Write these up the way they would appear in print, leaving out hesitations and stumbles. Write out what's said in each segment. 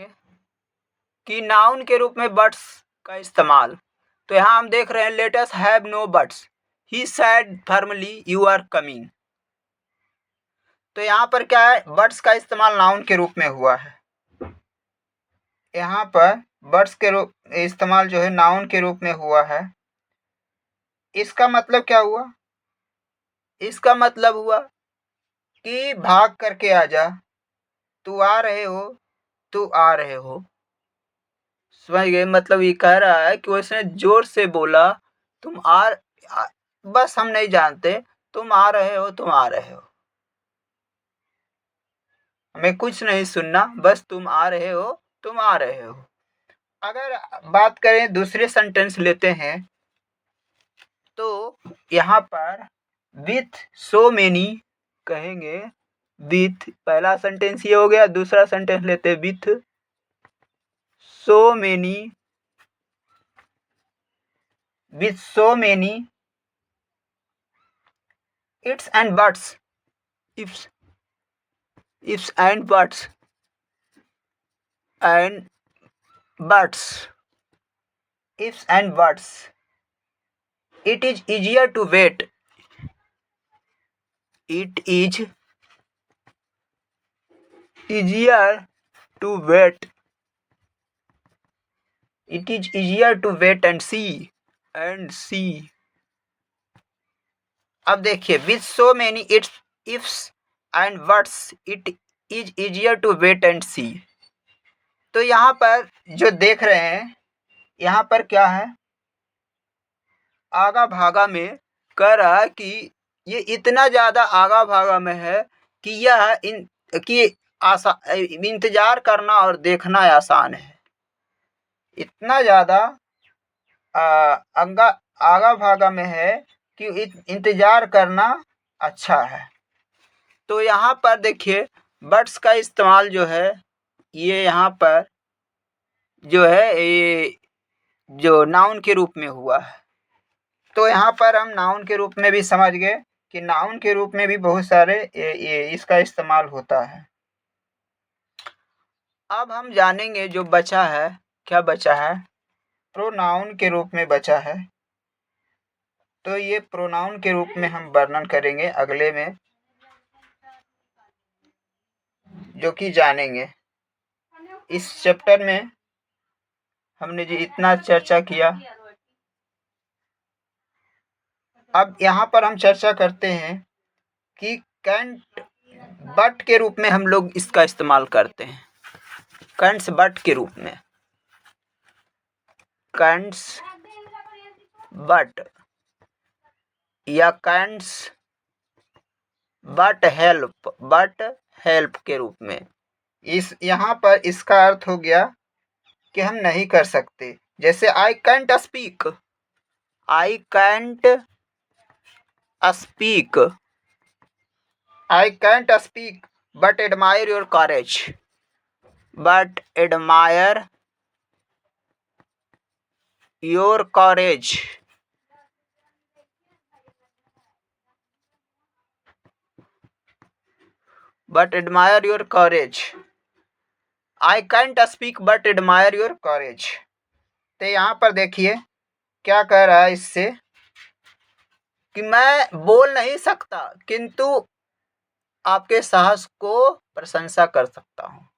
कि नाउन के रूप में बट्स का इस्तेमाल। तो यहाँ हम देख रहे हैं, let us have no buts, he said firmly you are coming. तो यहाँ पर क्या है, बट्स का इस्तेमाल नाउन के रूप में हुआ है। यहाँ पर बट्स के रूप इस्तेमाल जो है नाउन के रूप में हुआ है। इसका मतलब क्या हुआ? इसका मतलब हुआ कि भाग करके आ जा, तू आ रहे हो, तू आ रहे हो। समझ गए? मतलब ये कह रहा है कि उसने जोर से बोला, तुम बस हम नहीं जानते, तुम आ रहे हो, तुम आ रहे हो, हमें कुछ नहीं सुनना, बस तुम आ रहे हो, तुम आ रहे हो। अगर बात करें, दूसरे सेंटेंस लेते हैं, तो यहाँ पर विथ सो मेनी कहेंगे। विथ, पहला सेंटेंस ये हो गया। दूसरा सेंटेंस लेते हैं, with so many, with so many its and buts, ifs and buts and buts, ifs and buts, it is easier to wait, it is easier to wait, it is easier to wait and see, and see। अब देखिए, with so many its ifs and buts it is easier to wait and see। तो यहाँ पर जो देख रहे हैं, यहाँ पर क्या है, आगा भागा में कह रहा है कि ये इतना ज़्यादा आगा भागा में है कि यह इंतजार करना और देखना आसान है। इतना ज़्यादा आगा भागा में है कि इंतजार करना अच्छा है। तो यहाँ पर देखिए, बट्स का इस्तेमाल जो है, ये यहाँ पर जो है, ये जो नाउन के रूप में हुआ है। तो यहाँ पर हम नाउन के रूप में भी समझ गए कि नाउन के रूप में भी बहुत सारे ये इसका इस्तेमाल होता है। अब हम जानेंगे जो बचा है, क्या बचा है, प्रोनाउन के रूप में बचा है। तो ये प्रोनाउन के रूप में हम वर्णन करेंगे अगले में, जो कि जानेंगे। इस चैप्टर में हमने जो इतना चर्चा किया, अब यहाँ पर हम चर्चा करते हैं कि कैंट बट के रूप में हम लोग इसका इस्तेमाल करते हैं। कैंट्स बट के रूप में, कैंट्स बट या कैंट्स बट हेल्प के रूप में। इस यहाँ पर इसका अर्थ हो गया कि हम नहीं कर सकते। जैसे I can't speak, I can't speak, I can't speak but admire your courage, but admire your courage. but admire your courage, I can't speak but admire your courage। तो यहाँ पर देखिए क्या कह रहा है इससे, कि मैं बोल नहीं सकता किंतु आपके साहस को प्रशंसा कर सकता हूँ।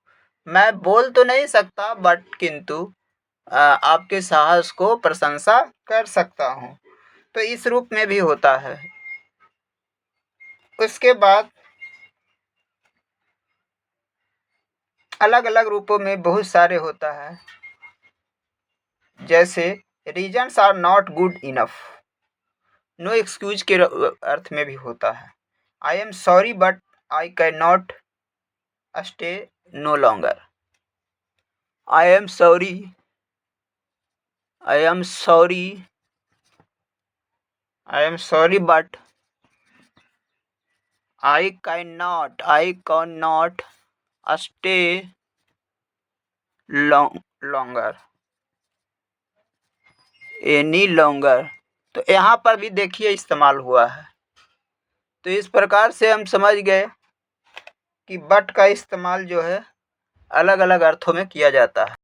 मैं बोल तो नहीं सकता बट किंतु आपके साहस को प्रशंसा कर सकता हूँ। तो इस रूप में भी होता है। उसके बाद अलग अलग रूपों में बहुत सारे होता है। जैसे reasons are not good enough, no excuse के अर्थ में भी होता है। I am sorry but I cannot stay no longer, I am sorry, I am sorry, I am sorry but I cannot stay longer, any longer. तो यहाँ पर भी देखिए इस्तेमाल हुआ है। तो इस प्रकार से हम समझ गए कि बट का इस्तेमाल जो है अलग अलग अर्थों में किया जाता है।